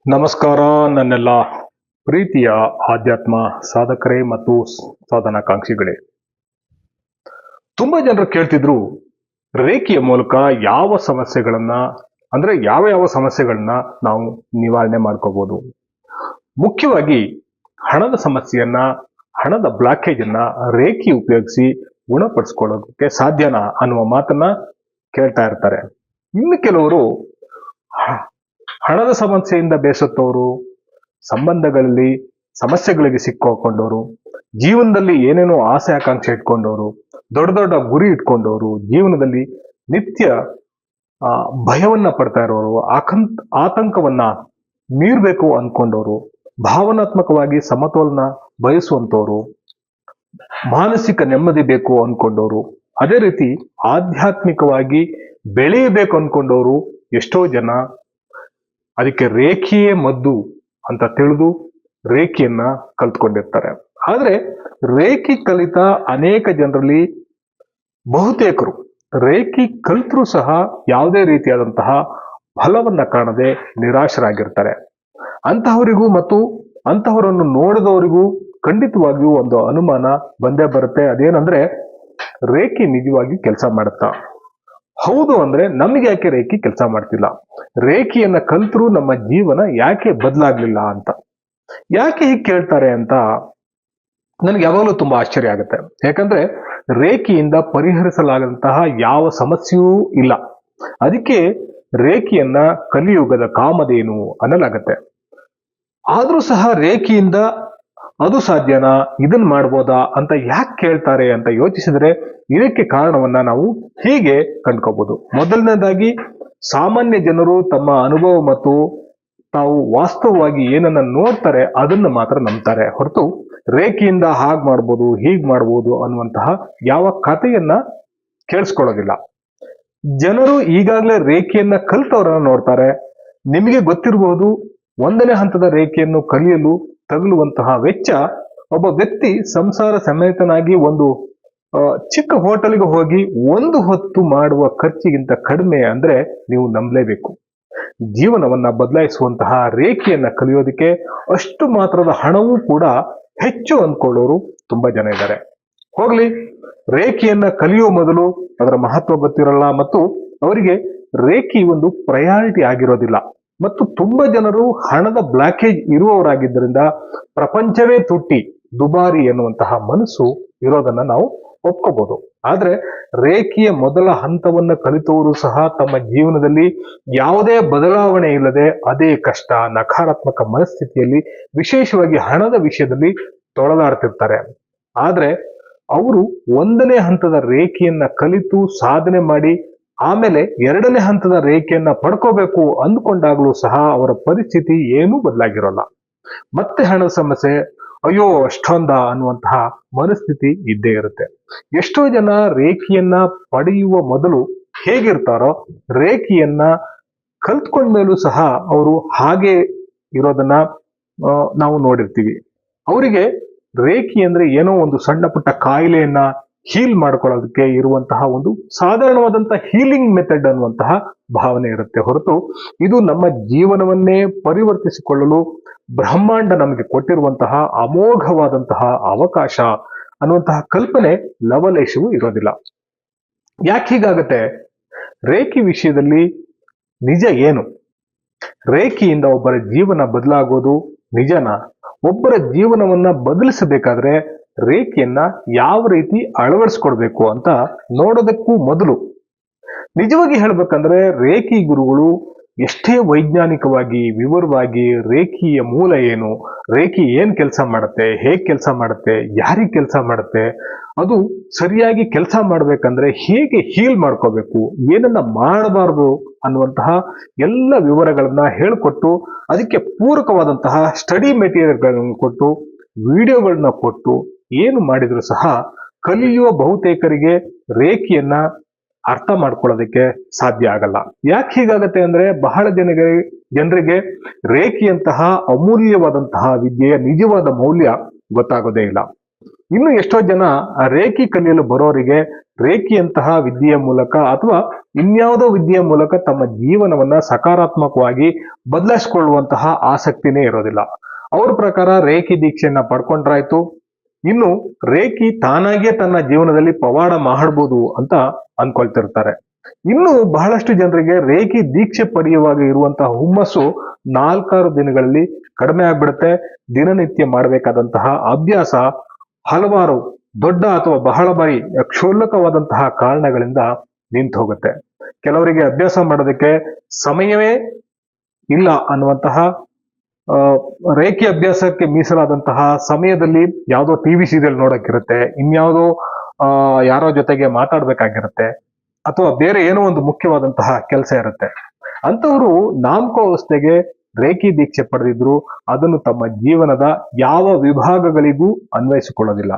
ನಮಸ್ಕಾರ ನನ್ನೆಲ್ಲ ಪ್ರೀತಿಯ ಆಧ್ಯಾತ್ಮ ಸಾಧಕರೇ ಮತ್ತು ಸಾಧನಾಕಾಂಕ್ಷಿಗಳೇ. ತುಂಬಾ ಜನರು ಕೇಳ್ತಿದ್ರು, ರೇಖೆಯ ಮೂಲಕ ಯಾವ ಸಮಸ್ಯೆಗಳನ್ನ ಅಂದ್ರೆ ಯಾವ ಯಾವ ಸಮಸ್ಯೆಗಳನ್ನ ನಾವು ನಿವಾರಣೆ ಮಾಡ್ಕೋಬಹುದು, ಮುಖ್ಯವಾಗಿ ಹಣದ ಸಮಸ್ಯೆಯನ್ನ, ಹಣದ ಬ್ಲಾಕೇಜ್ ಅನ್ನ ರೇಖೆ ಉಪಯೋಗಿಸಿ ಗುಣಪಡಿಸ್ಕೊಳ್ಳೋದಕ್ಕೆ ಸಾಧ್ಯನಾ ಅನ್ನುವ ಮಾತನ್ನ ಕೇಳ್ತಾ ಇರ್ತಾರೆ. ಇನ್ನು ಕೆಲವರು ಹಣದ ಸಮಸ್ಯೆಯಿಂದ ಬೇಸತ್ತವರು, ಸಂಬಂಧಗಳಲ್ಲಿ ಸಮಸ್ಯೆಗಳಿಗೆ ಸಿಕ್ಕಾಕೊಂಡವರು, ಜೀವನದಲ್ಲಿ ಏನೇನೋ ಆಸೆ ಆಕಾಂಕ್ಷೆ ಇಟ್ಕೊಂಡವರು, ದೊಡ್ಡ ದೊಡ್ಡ ಗುರಿ ಇಟ್ಕೊಂಡವರು, ಜೀವನದಲ್ಲಿ ನಿತ್ಯ ಭಯವನ್ನ ಪಡ್ತಾ ಇರೋರು, ಆತಂಕವನ್ನ ಮೀರ್ಬೇಕು ಅನ್ಕೊಂಡವರು, ಭಾವನಾತ್ಮಕವಾಗಿ ಸಮತೋಲನ ಬಯಸುವಂತವರು, ಮಾನಸಿಕ ನೆಮ್ಮದಿ ಬೇಕು ಅನ್ಕೊಂಡವರು, ಅದೇ ರೀತಿ ಆಧ್ಯಾತ್ಮಿಕವಾಗಿ ಬೆಳೆಯಬೇಕು ಅನ್ಕೊಂಡವರು ಎಷ್ಟೋ ಜನ ಅದಕ್ಕೆ ರೇಖೆಯೇ ಮದ್ದು ಅಂತ ತಿಳಿದು ರೇಖೆಯನ್ನ ಕಲ್ತ್ಕೊಂಡಿರ್ತಾರೆ. ಆದ್ರೆ ರೇಖೆ ಕಲಿತ ಅನೇಕ ಜನರಲ್ಲಿ ಬಹುತೇಕರು ರೇಖೆ ಕಲ್ತರೂ ಸಹ ಯಾವುದೇ ರೀತಿಯಾದಂತಹ ಫಲವನ್ನ ಕಾಣದೆ ನಿರಾಶರಾಗಿರ್ತಾರೆ. ಅಂತಹವರಿಗೂ ಮತ್ತು ಅಂತಹವರನ್ನು ನೋಡಿದವರಿಗೂ ಖಂಡಿತವಾಗಿಯೂ ಒಂದು ಅನುಮಾನ ಬಂದೇ ಬರುತ್ತೆ. ಅದೇನಂದ್ರೆ, ರೇಖೆ ನಿಜವಾಗಿ ಕೆಲಸ ಮಾಡುತ್ತಾ? ಹೌದು ಅಂದ್ರೆ ನಮ್ಗೆ ಯಾಕೆ ರೇಖೆ ಕೆಲಸ ಮಾಡ್ತಿಲ್ಲ? ರೇಖೆಯನ್ನ ಕಲ್ತರೂ ನಮ್ಮ ಜೀವನ ಯಾಕೆ ಬದಲಾಗ್ಲಿಲ್ಲ ಅಂತ ಯಾಕೆ ಹೀಗೆ ಕೇಳ್ತಾರೆ ಅಂತ ನನಗೆ ಯಾವಾಗಲೂ ತುಂಬಾ ಆಶ್ಚರ್ಯ ಆಗುತ್ತೆ. ಯಾಕಂದ್ರೆ ರೇಖೆಯಿಂದ ಪರಿಹರಿಸಲಾಗದಂತಹ ಯಾವ ಸಮಸ್ಯೆಯೂ ಇಲ್ಲ. ಅದಕ್ಕೆ ರೇಖೆಯನ್ನ ಕಲಿಯುಗದ ಕಾಮಧೇನು ಅನ್ನಲಾಗತ್ತೆ. ಆದ್ರೂ ಸಹ ರೇಖೆಯಿಂದ ಅದು ಸಾಧ್ಯನಾ, ಇದನ್ ಮಾಡ್ಬೋದಾ ಅಂತ ಯಾಕೆ ಕೇಳ್ತಾರೆ ಅಂತ ಯೋಚಿಸಿದ್ರೆ ಇದಕ್ಕೆ ಕಾರಣವನ್ನ ನಾವು ಹೀಗೆ ಕಂಡ್ಕೋಬಹುದು. ಮೊದಲನೇದಾಗಿ, ಸಾಮಾನ್ಯ ಜನರು ತಮ್ಮ ಅನುಭವ ಮತ್ತು ತಾವು ವಾಸ್ತವವಾಗಿ ಏನನ್ನ ನೋಡ್ತಾರೆ ಅದನ್ನ ಮಾತ್ರ ನಂಬ್ತಾರೆ ಹೊರತು ರೇಖೆಯಿಂದ ಹಾಗ್ ಮಾಡ್ಬೋದು ಹೀಗ್ ಮಾಡ್ಬೋದು ಅನ್ನುವಂತಹ ಯಾವ ಕಥೆಯನ್ನ ಕೇಳಿಸ್ಕೊಳ್ಳೋದಿಲ್ಲ. ಜನರು ಈಗಾಗಲೇ ರೇಖೆಯನ್ನ ಕಲ್ತವರನ್ನ ನೋಡ್ತಾರೆ. ನಿಮಗೆ ಗೊತ್ತಿರಬಹುದು, 1ನೇ ಹಂತದ ರೇಖೆಯನ್ನು ಕಲಿಯಲು ತಗುಲುವಂತಹ ವೆಚ್ಚ ಒಬ್ಬ ವ್ಯಕ್ತಿ ಸಂಸಾರ ಸಮೇತನಾಗಿ ಒಂದು ಚಿಕ್ಕ ಹೋಟೆಲ್ಗೆ ಹೋಗಿ ಒಂದು ಹೊತ್ತು ಮಾಡುವ ಖರ್ಚಿಗಿಂತ ಕಡಿಮೆ ಅಂದ್ರೆ ನೀವು ನಂಬಲೇಬೇಕು. ಜೀವನವನ್ನ ಬದಲಾಯಿಸುವಂತಹ ರೇಖೆಯನ್ನ ಕಲಿಯೋದಕ್ಕೆ ಅಷ್ಟು ಮಾತ್ರದ ಹಣವೂ ಕೂಡ ಹೆಚ್ಚು ಅಂದ್ಕೊಳ್ಳೋರು ತುಂಬಾ ಜನ ಇದ್ದಾರೆ. ಹೋಗ್ಲಿ, ರೇಖೆಯನ್ನ ಕಲಿಯೋ ಮೊದಲು ಅದರ ಮಹತ್ವ ಗೊತ್ತಿರಲ್ಲ ಮತ್ತು ಅವರಿಗೆ ರೇಖೆ ಒಂದು ಪ್ರಯಾರಿಟಿ ಆಗಿರೋದಿಲ್ಲ. ಮತ್ತು ತುಂಬಾ ಜನರು ಹಣದ ಬ್ಲಾಕೇಜ್ ಇರುವವರಾಗಿದ್ದರಿಂದ ಪ್ರಪಂಚವೇ ತುಟ್ಟಿ ದುಬಾರಿ ಎನ್ನುವಂತಹ ಮನಸ್ಸು ಇರೋದನ್ನ ನಾವು ಒಪ್ಕೋಬಹುದು. ಆದ್ರೆ ರೇಖೆಯ ಮೊದಲ ಹಂತವನ್ನ ಕಲಿತವರು ಸಹ ತಮ್ಮ ಜೀವನದಲ್ಲಿ ಯಾವುದೇ ಬದಲಾವಣೆ ಇಲ್ಲದೆ ಅದೇ ಕಷ್ಟ, ನಕಾರಾತ್ಮಕ ಮನಸ್ಥಿತಿಯಲ್ಲಿ ವಿಶೇಷವಾಗಿ ಹಣದ ವಿಷಯದಲ್ಲಿ ತೊಳಲಾಡ್ತಿರ್ತಾರೆ. ಆದ್ರೆ ಅವರು 1ನೇ ಹಂತದ ರೇಖೆಯನ್ನ ಕಲಿತು ಸಾಧನೆ ಮಾಡಿ ಆಮೇಲೆ 2ನೇ ಹಂತದ ರೇಖೆಯನ್ನ ಪಡ್ಕೋಬೇಕು ಅಂದ್ಕೊಂಡಾಗ್ಲೂ ಸಹ ಅವರ ಪರಿಸ್ಥಿತಿ ಏನೂ ಬದಲಾಗಿರೋಲ್ಲ. ಮತ್ತೆ ಹಣದ ಸಮಸ್ಯೆ, ಅಯ್ಯೋ ಅಷ್ಟೊಂದ ಅನ್ನುವಂತಹ ಮನಸ್ಥಿತಿ ಇದ್ದೇ ಇರುತ್ತೆ. ಎಷ್ಟೋ ಜನ ರೇಖೆಯನ್ನ ಪಡೆಯುವ ಮೊದಲು ಹೇಗಿರ್ತಾರೋ ರೇಖೆಯನ್ನ ಕಲ್ತ್ಕೊಂಡ್ಮೇಲೂ ಸಹ ಅವರು ಹಾಗೆ ಇರೋದನ್ನ ನಾವು ನೋಡಿರ್ತೀವಿ. ಅವರಿಗೆ ರೇಖೆ ಅಂದ್ರೆ ಏನೋ ಒಂದು ಸಣ್ಣ ಪುಟ್ಟ ಕಾಯಿಲೆಯನ್ನ ಹೀಲ್ ಮಾಡ್ಕೊಳ್ಳೋದಕ್ಕೆ ಇರುವಂತಹ ಒಂದು ಸಾಧಾರಣವಾದಂತಹ ಹೀಲಿಂಗ್ ಮೆಥಡ್ ಅನ್ನುವಂತಹ ಭಾವನೆ ಇರುತ್ತೆ ಹೊರತು ಇದು ನಮ್ಮ ಜೀವನವನ್ನೇ ಪರಿವರ್ತಿಸಿಕೊಳ್ಳಲು ಬ್ರಹ್ಮಾಂಡ ನಮಗೆ ಕೊಟ್ಟಿರುವಂತಹ ಅಮೋಘವಾದಂತಹ ಅವಕಾಶ ಅನ್ನುವಂತಹ ಕಲ್ಪನೆ ಲವಲೇಶವೂ ಇರೋದಿಲ್ಲ. ಯಾಕೆ ಹೀಗಾಗತ್ತೆ? ರೇಖೆ ವಿಷಯದಲ್ಲಿ ನಿಜ ಏನು? ರೇಖೆಯಿಂದ ಒಬ್ಬರ ಜೀವನ ಬದಲಾಗೋದು ನಿಜನಾ? ಒಬ್ಬರ ಜೀವನವನ್ನ ಬದಲಿಸಬೇಕಾದ್ರೆ ರೇಖೆಯನ್ನ ಯಾವ ರೀತಿ ಅಳವಡಿಸ್ಕೊಡ್ಬೇಕು ಅಂತ ನೋಡೋದಕ್ಕೂ ಮೊದಲು ನಿಜವಾಗಿ ಹೇಳ್ಬೇಕಂದ್ರೆ ರೇಖಿ ಗುರುಗಳು ಎಷ್ಟೇ ವೈಜ್ಞಾನಿಕವಾಗಿ ವಿವರವಾಗಿ ರೇಖೆಯ ಮೂಲ ಏನು, ರೇಖೆ ಏನ್ ಕೆಲಸ ಮಾಡುತ್ತೆ, ಹೇಗ್ ಕೆಲಸ ಮಾಡುತ್ತೆ, ಯಾರಿಗೆ ಕೆಲಸ ಮಾಡುತ್ತೆ, ಅದು ಸರಿಯಾಗಿ ಕೆಲಸ ಮಾಡ್ಬೇಕಂದ್ರೆ ಹೇಗೆ ಹೀಲ್ ಮಾಡ್ಕೋಬೇಕು, ಏನನ್ನ ಮಾಡಬಾರ್ದು ಅನ್ನುವಂತಹ ಎಲ್ಲ ವಿವರಗಳನ್ನ ಹೇಳ್ಕೊಟ್ಟು ಅದಕ್ಕೆ ಪೂರಕವಾದಂತಹ ಸ್ಟಡಿ ಮೆಟೀರಿಯಲ್ಗಳನ್ನು ಕೊಟ್ಟು ವಿಡಿಯೋಗಳನ್ನ ಕೊಟ್ಟು ಏನು ಮಾಡಿದ್ರು ಸಹ ಕಲಿಯುವ ಬಹುತೇಕರಿಗೆ ರೇಖೆಯನ್ನ ಅರ್ಥ ಮಾಡ್ಕೊಳ್ಳೋದಕ್ಕೆ ಸಾಧ್ಯ ಆಗಲ್ಲ. ಯಾಕೆ ಹೀಗಾಗತ್ತೆ ಅಂದ್ರೆ ಬಹಳ ಜನರಿಗೆ ರೇಖೆಯಂತಹ ಅಮೂಲ್ಯವಾದಂತಹ ವಿದ್ಯೆಯ ನಿಜವಾದ ಮೌಲ್ಯ ಗೊತ್ತಾಗೋದೇ ಇಲ್ಲ. ಇನ್ನು ಎಷ್ಟೋ ಜನ ರೇಖೆ ಕಲಿಯಲು ಬರೋರಿಗೆ ರೇಖೆಯಂತಹ ವಿದ್ಯೆಯ ಮೂಲಕ ಅಥವಾ ಇನ್ಯಾವುದೋ ವಿದ್ಯೆಯ ಮೂಲಕ ತಮ್ಮ ಜೀವನವನ್ನ ಸಕಾರಾತ್ಮಕವಾಗಿ ಬದಲಾಯಿಸಿಕೊಳ್ಳುವಂತಹ ಆಸಕ್ತಿನೇ ಇರೋದಿಲ್ಲ. ಅವ್ರ ಪ್ರಕಾರ ರೇಖಿ ದೀಕ್ಷೆಯನ್ನ ಪಡ್ಕೊಂಡ್ರಾಯ್ತು, ಇನ್ನು ರೇಖಿ ತಾನಾಗಿಯೇ ತನ್ನ ಜೀವನದಲ್ಲಿ ಪವಾಡ ಮಾಡಬಹುದು ಅಂತ ಅನ್ಕೊಳ್ತಿರ್ತಾರೆ. ಇನ್ನು ಬಹಳಷ್ಟು ಜನರಿಗೆ ರೇಖಿ ದೀಕ್ಷೆ ಪಡೆಯುವಾಗ ಇರುವಂತಹ ಹುಮ್ಮಸ್ಸು 4-6 ದಿನಗಳಲ್ಲಿ ಕಡಿಮೆ ಆಗ್ಬಿಡುತ್ತೆ. ದಿನನಿತ್ಯ ಮಾಡಬೇಕಾದಂತಹ ಅಭ್ಯಾಸ ಹಲವಾರು ದೊಡ್ಡ ಅಥವಾ ಬಹಳ ಬಾರಿ ಕ್ಷುಲ್ಲಕವಾದಂತಹ ಕಾರಣಗಳಿಂದ ನಿಂತು ಹೋಗುತ್ತೆ. ಕೆಲವರಿಗೆ ಅಭ್ಯಾಸ ಮಾಡೋದಕ್ಕೆ ಸಮಯವೇ ಇಲ್ಲ ಅನ್ನುವಂತಹ ರೇಖಿ ಅಭ್ಯಾಸಕ್ಕೆ ಮೀಸಲಾದಂತಹ ಸಮಯದಲ್ಲಿ ಯಾವುದೋ ಟಿವಿ ಸೀರಿಯಲ್ ನೋಡಕ್ಕಿರುತ್ತೆ, ಇನ್ಯಾವುದೋ ಯಾರೋ ಜೊತೆಗೆ ಮಾತಾಡ್ಬೇಕಾಗಿರುತ್ತೆ, ಅಥವಾ ಬೇರೆ ಏನೋ ಒಂದು ಮುಖ್ಯವಾದಂತಹ ಕೆಲಸ ಇರುತ್ತೆ. ಅಂತವರು ನಾಮಕಾವಸ್ಥೆಗೆ ರೇಖಿ ದೀಕ್ಷೆ ಪಡೆದಿದ್ರು ಅದನ್ನು ತಮ್ಮ ಜೀವನದ ಯಾವ ವಿಭಾಗಗಳಿಗೂ ಅನ್ವಯಿಸಿಕೊಳ್ಳೋದಿಲ್ಲ.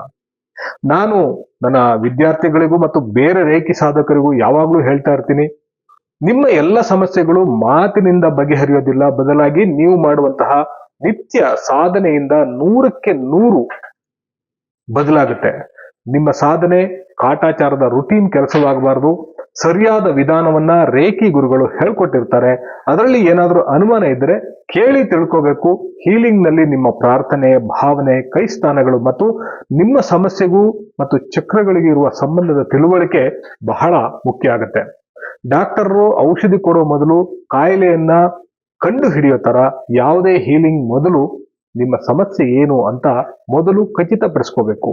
ನಾನು ನನ್ನ ವಿದ್ಯಾರ್ಥಿಗಳಿಗೂ ಮತ್ತು ಬೇರೆ ರೇಖಿ ಸಾಧಕರಿಗೂ ಯಾವಾಗ್ಲೂ ಹೇಳ್ತಾ ಇರ್ತೀನಿ, ನಿಮ್ಮ ಎಲ್ಲ ಸಮಸ್ಯೆಗಳು ಮಾತಿನಿಂದ ಬಗೆಹರಿಯೋದಿಲ್ಲ, ಬದಲಾಗಿ ನೀವು ಮಾಡುವಂತಹ ನಿತ್ಯ ಸಾಧನೆಯಿಂದ 100ಕ್ಕೆ 100 ಬದಲಾಗುತ್ತೆ. ನಿಮ್ಮ ಸಾಧನೆ ಕಾಟಾಚಾರದ ರುಟೀನ್ ಕೆಲಸವಾಗಬಾರ್ದು. ಸರಿಯಾದ ವಿಧಾನವನ್ನ ರೇಖಿ ಗುರುಗಳು ಹೇಳ್ಕೊಟ್ಟಿರ್ತಾರೆ. ಅದರಲ್ಲಿ ಏನಾದ್ರೂ ಅನುಮಾನ ಇದ್ರೆ ಕೇಳಿ ತಿಳ್ಕೋಬೇಕು. ಹೀಲಿಂಗ್ ನಲ್ಲಿ ನಿಮ್ಮ ಪ್ರಾರ್ಥನೆ, ಭಾವನೆ, ಕೈ ಸ್ಥಾನಗಳು ಮತ್ತು ನಿಮ್ಮ ಸಮಸ್ಯೆಗೂ ಮತ್ತು ಚಕ್ರಗಳಿಗೆ ಇರುವ ಸಂಬಂಧದ ತಿಳುವಳಿಕೆ ಬಹಳ ಮುಖ್ಯ ಆಗುತ್ತೆ. ಡಾಕ್ಟರ್ರು ಔಷಧಿ ಕೊಡೋ ಮೊದಲು ಕಾಯಿಲೆಯನ್ನ ಕಂಡು ಹಿಡಿಯೋ ತರ ಯಾವುದೇ ಹೀಲಿಂಗ್ ಮೊದಲು ನಿಮ್ಮ ಸಮಸ್ಯೆ ಏನು ಅಂತ ಮೊದಲು ಖಚಿತಪಡಿಸ್ಕೋಬೇಕು.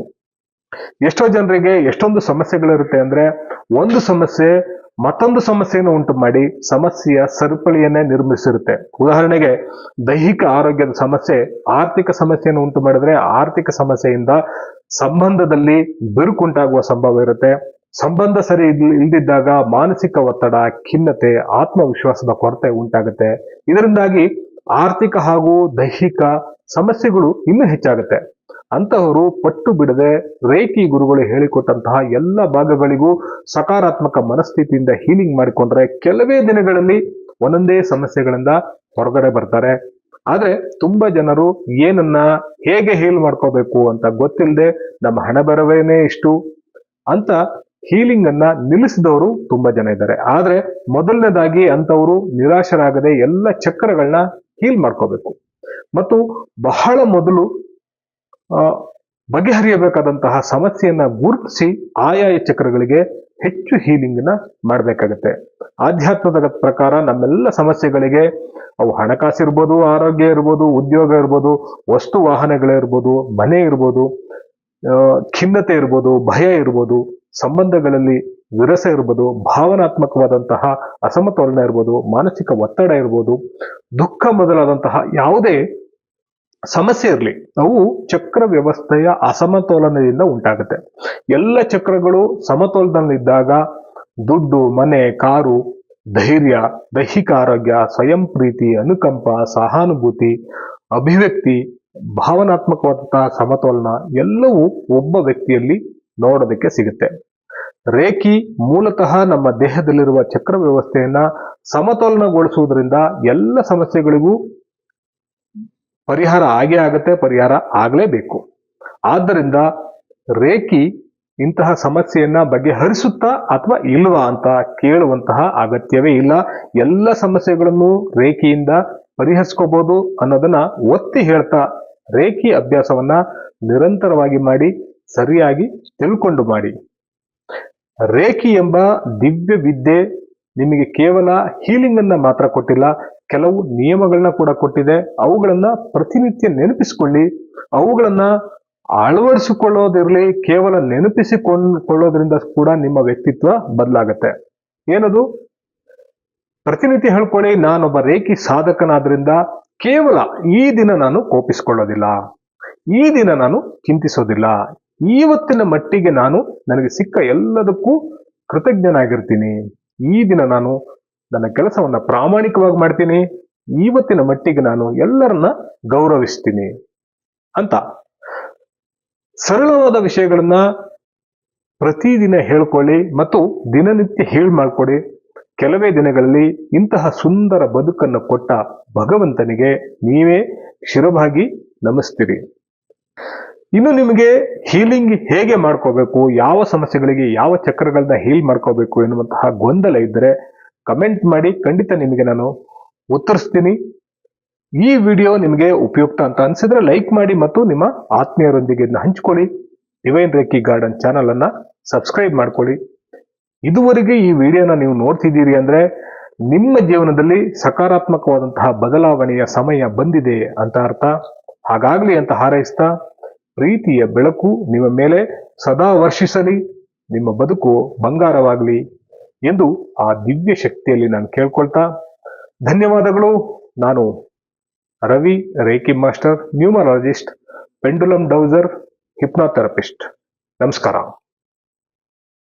ಎಷ್ಟೋ ಜನರಿಗೆ ಎಷ್ಟೊಂದು ಸಮಸ್ಯೆಗಳಿರುತ್ತೆ ಅಂದ್ರೆ, ಒಂದು ಸಮಸ್ಯೆ ಮತ್ತೊಂದು ಸಮಸ್ಯೆಯನ್ನು ಉಂಟು ಮಾಡಿ ಸಮಸ್ಯೆಯ ಸರಪಳಿಯನ್ನೇ ನಿರ್ಮಿಸಿರುತ್ತೆ. ಉದಾಹರಣೆಗೆ, ದೈಹಿಕ ಆರೋಗ್ಯದ ಸಮಸ್ಯೆ ಆರ್ಥಿಕ ಸಮಸ್ಯೆಯನ್ನು ಉಂಟು ಮಾಡಿದ್ರೆ ಆರ್ಥಿಕ ಸಮಸ್ಯೆಯಿಂದ ಸಂಬಂಧದಲ್ಲಿ ಬಿರುಕುಂಟಾಗುವ ಸಂಭವ ಇರುತ್ತೆ. ಸಂಬಂಧ ಸರಿ ಇಲ್ದಿದ್ದಾಗ ಮಾನಸಿಕ ಒತ್ತಡ, ಖಿನ್ನತೆ, ಆತ್ಮವಿಶ್ವಾಸದ ಕೊರತೆ ಉಂಟಾಗುತ್ತೆ. ಇದರಿಂದಾಗಿ ಆರ್ಥಿಕ ಹಾಗೂ ದೈಹಿಕ ಸಮಸ್ಯೆಗಳು ಇನ್ನೂ ಹೆಚ್ಚಾಗುತ್ತೆ. ಅಂತಹವರು ಪಟ್ಟು ಬಿಡದೆ ರೇಖಿ ಗುರುಗಳು ಹೇಳಿಕೊಟ್ಟಂತಹ ಎಲ್ಲ ಭಾಗಗಳಿಗೂ ಸಕಾರಾತ್ಮಕ ಮನಸ್ಥಿತಿಯಿಂದ ಹೀಲಿಂಗ್ ಮಾಡಿಕೊಂಡ್ರೆ ಕೆಲವೇ ದಿನಗಳಲ್ಲಿ ಒಂದೊಂದೇ ಸಮಸ್ಯೆಗಳಿಂದ ಹೊರಗಡೆ ಬರ್ತಾರೆ. ಆದ್ರೆ ತುಂಬಾ ಜನರು ಏನನ್ನ ಹೇಗೆ ಹೀಲ್ ಮಾಡ್ಕೋಬೇಕು ಅಂತ ಗೊತ್ತಿಲ್ಲದೆ ನಮ್ಮ ಹಣ ಬರವೇನೇ ಇಷ್ಟು ಅಂತ ಹೀಲಿಂಗ್ ಅನ್ನ ನಿಲ್ಲಿಸಿದವರು ತುಂಬಾ ಜನ ಇದ್ದಾರೆ. ಆದ್ರೆ ಮೊದಲನೇದಾಗಿ ಅಂತವರು ನಿರಾಶರಾಗದೆ ಎಲ್ಲ ಚಕ್ರಗಳನ್ನ ಹೀಲ್ ಮಾಡ್ಕೋಬೇಕು ಮತ್ತು ಬಹಳ ಮೊದಲು ಬಗೆಹರಿಯಬೇಕಾದಂತಹ ಸಮಸ್ಯೆಯನ್ನ ಗುರುತಿಸಿ ಆಯಾಯ ಚಕ್ರಗಳಿಗೆ ಹೆಚ್ಚು ಹೀಲಿಂಗ್ ನ ಮಾಡ್ಬೇಕಾಗತ್ತೆ. ಆಧ್ಯಾತ್ಮದ ಪ್ರಕಾರ ನಮ್ಮೆಲ್ಲ ಸಮಸ್ಯೆಗಳಿಗೆ ಅವು ಹಣಕಾಸು ಇರ್ಬೋದು, ಆರೋಗ್ಯ ಇರ್ಬೋದು, ಉದ್ಯೋಗ ಇರ್ಬೋದು, ವಸ್ತು ವಾಹನಗಳಿರ್ಬೋದು, ಮನೆ ಇರ್ಬೋದು, ಖಿನ್ನತೆ ಇರ್ಬೋದು, ಭಯ ಇರ್ಬೋದು, ಸಂಬಂಧಗಳಲ್ಲಿ ವಿರಸ ಇರ್ಬೋದು, ಭಾವನಾತ್ಮಕವಾದಂತಹ ಅಸಮತೋಲನ ಇರ್ಬೋದು, ಮಾನಸಿಕ ಒತ್ತಡ ಇರ್ಬೋದು, ದುಃಖ ಮೊದಲಾದಂತಹ ಯಾವುದೇ ಸಮಸ್ಯೆ ಇರಲಿ, ಅವು ಚಕ್ರ ವ್ಯವಸ್ಥೆಯ ಅಸಮತೋಲನದಿಂದ ಉಂಟಾಗುತ್ತೆ. ಎಲ್ಲ ಚಕ್ರಗಳು ಸಮತೋಲನದಲ್ಲಿದ್ದಾಗ ದುಡ್ಡು, ಮನೆ, ಕಾರು, ಧೈರ್ಯ, ದೈಹಿಕ ಆರೋಗ್ಯ, ಸ್ವಯಂ ಪ್ರೀತಿ, ಅನುಕಂಪ, ಸಹಾನುಭೂತಿ, ಅಭಿವ್ಯಕ್ತಿ, ಭಾವನಾತ್ಮಕವಾದಂತಹ ಸಮತೋಲನ ಎಲ್ಲವೂ ಒಬ್ಬ ವ್ಯಕ್ತಿಯಲ್ಲಿ ನೋಡೋದಕ್ಕೆ ಸಿಗುತ್ತೆ. ರೇಖಿ ಮೂಲತಃ ನಮ್ಮ ದೇಹದಲ್ಲಿರುವ ಚಕ್ರ ವ್ಯವಸ್ಥೆಯನ್ನ ಸಮತೋಲನಗೊಳಿಸುವುದರಿಂದ ಎಲ್ಲ ಸಮಸ್ಯೆಗಳಿಗೂ ಪರಿಹಾರ ಆಗೇ ಆಗುತ್ತೆ, ಪರಿಹಾರ ಆಗಲೇಬೇಕು. ಆದ್ದರಿಂದ ರೇಖಿ ಇಂತಹ ಸಮಸ್ಯೆಯನ್ನ ಬಗೆಹರಿಸುತ್ತಾ ಅಥವಾ ಇಲ್ವಾ ಅಂತ ಕೇಳುವಂತಹ ಅಗತ್ಯವೇ ಇಲ್ಲ. ಎಲ್ಲ ಸಮಸ್ಯೆಗಳನ್ನು ರೇಖಿಯಿಂದ ಪರಿಹರಿಸ್ಕೋಬಹುದು ಅನ್ನೋದನ್ನ ಒತ್ತಿ ಹೇಳ್ತಾ ರೇಖಿ ಅಭ್ಯಾಸವನ್ನ ನಿರಂತರವಾಗಿ ಮಾಡಿ, ಸರಿಯಾಗಿ ತಿಳ್ಕೊಂಡು ಮಾಡಿ. ರೇಖಿ ಎಂಬ ದಿವ್ಯ ವಿದ್ಯೆ ನಿಮಗೆ ಕೇವಲ ಹೀಲಿಂಗ್ ಅನ್ನ ಮಾತ್ರ ಕೊಟ್ಟಿಲ್ಲ, ಕೆಲವು ನಿಯಮಗಳನ್ನ ಕೂಡ ಕೊಟ್ಟಿದೆ. ಅವುಗಳನ್ನ ಪ್ರತಿನಿತ್ಯ ನೆನಪಿಸಿಕೊಳ್ಳಿ. ಅವುಗಳನ್ನ ಅಳವಡಿಸಿಕೊಳ್ಳೋದಿರಲಿ, ಕೇವಲ ನೆನಪಿಸಿಕೊಳ್ಳೋದ್ರಿಂದ ಕೂಡ ನಿಮ್ಮ ವ್ಯಕ್ತಿತ್ವ ಬದಲಾಗತ್ತೆ. ಏನದು? ಪ್ರತಿನಿತ್ಯ ಹೇಳ್ಕೊಳ್ಳಿ, ನಾನೊಬ್ಬ ರೇಖಿ ಸಾಧಕನಾದ್ರಿಂದ ಕೇವಲ ಈ ದಿನ ನಾನು ಕೋಪಿಸ್ಕೊಳ್ಳೋದಿಲ್ಲ, ಈ ದಿನ ನಾನು ಚಿಂತಿಸೋದಿಲ್ಲ, ಇವತ್ತಿನ ಮಟ್ಟಿಗೆ ನಾನು ನನಗೆ ಸಿಕ್ಕ ಎಲ್ಲದಕ್ಕೂ ಕೃತಜ್ಞನಾಗಿರ್ತೀನಿ, ಈ ದಿನ ನಾನು ನನ್ನ ಕೆಲಸವನ್ನ ಪ್ರಾಮಾಣಿಕವಾಗಿ ಮಾಡ್ತೀನಿ, ಇವತ್ತಿನ ಮಟ್ಟಿಗೆ ನಾನು ಎಲ್ಲರನ್ನ ಗೌರವಿಸ್ತೀನಿ ಅಂತ ಸರಳವಾದ ವಿಷಯಗಳನ್ನ ಪ್ರತಿದಿನ ಹೇಳ್ಕೊಳ್ಳಿ ಮತ್ತು ದಿನನಿತ್ಯ ಹೀಲ್ ಮಾಡ್ಕೊಡಿ. ಕೆಲವೇ ದಿನಗಳಲ್ಲಿ ಇಂತಹ ಸುಂದರ ಬದುಕನ್ನು ಕೊಟ್ಟ ಭಗವಂತನಿಗೆ ನೀವೇ ಶಿರಭಾಗಿ ನಮಿಸ್ತೀರಿ. ಇನ್ನು ನಿಮಗೆ ಹೀಲಿಂಗ್ ಹೇಗೆ ಮಾಡ್ಕೋಬೇಕು, ಯಾವ ಸಮಸ್ಯೆಗಳಿಗೆ ಯಾವ ಚಕ್ರಗಳನ್ನ ಹೀಲ್ ಮಾಡ್ಕೋಬೇಕು ಎನ್ನುವಂತಹ ಗೊಂದಲ ಇದ್ದರೆ ಕಮೆಂಟ್ ಮಾಡಿ, ಖಂಡಿತ ನಿಮಗೆ ನಾನು ಉತ್ತರಿಸ್ತೀನಿ. ಈ ವಿಡಿಯೋ ನಿಮಗೆ ಉಪಯುಕ್ತ ಅಂತ ಅನ್ಸಿದ್ರೆ ಲೈಕ್ ಮಾಡಿ ಮತ್ತು ನಿಮ್ಮ ಆತ್ಮೀಯರೊಂದಿಗೆ ಇದನ್ನ ಹಂಚ್ಕೊಳ್ಳಿ. ಡಿವೈನ್ ರೇಖಿ ಗಾರ್ಡನ್ ಚಾನಲ್ ಅನ್ನ ಸಬ್ಸ್ಕ್ರೈಬ್ ಮಾಡ್ಕೊಳ್ಳಿ. ಇದುವರೆಗೆ ಈ ವಿಡಿಯೋನ ನೀವು ನೋಡ್ತಿದ್ದೀರಿ ಅಂದ್ರೆ ನಿಮ್ಮ ಜೀವನದಲ್ಲಿ ಸಕಾರಾತ್ಮಕವಾದಂತಹ ಬದಲಾವಣೆಯ ಸಮಯ ಬಂದಿದೆ ಅಂತ ಅರ್ಥ. ಹಾಗಾಗ್ಲಿ ಅಂತ ಹಾರೈಸ್ತಾ, ಪ್ರೀತಿಯ ಬೆಳಕು ನಿಮ್ಮ ಮೇಲೆ ಸದಾ ವರ್ಷಿಸಲಿ, ನಿಮ್ಮ ಬದುಕು ಬಂಗಾರವಾಗಲಿ ಎಂದು ಆ ದಿವ್ಯ ಶಕ್ತಿಯಲ್ಲಿ ನಾನು ಕೇಳ್ಕೊಳ್ತಾ ಧನ್ಯವಾದಗಳು. ನಾನು Ravi, reiki master, numerologist, pendulum dowser, hypnotherapist. ನಮಸ್ಕಾರ.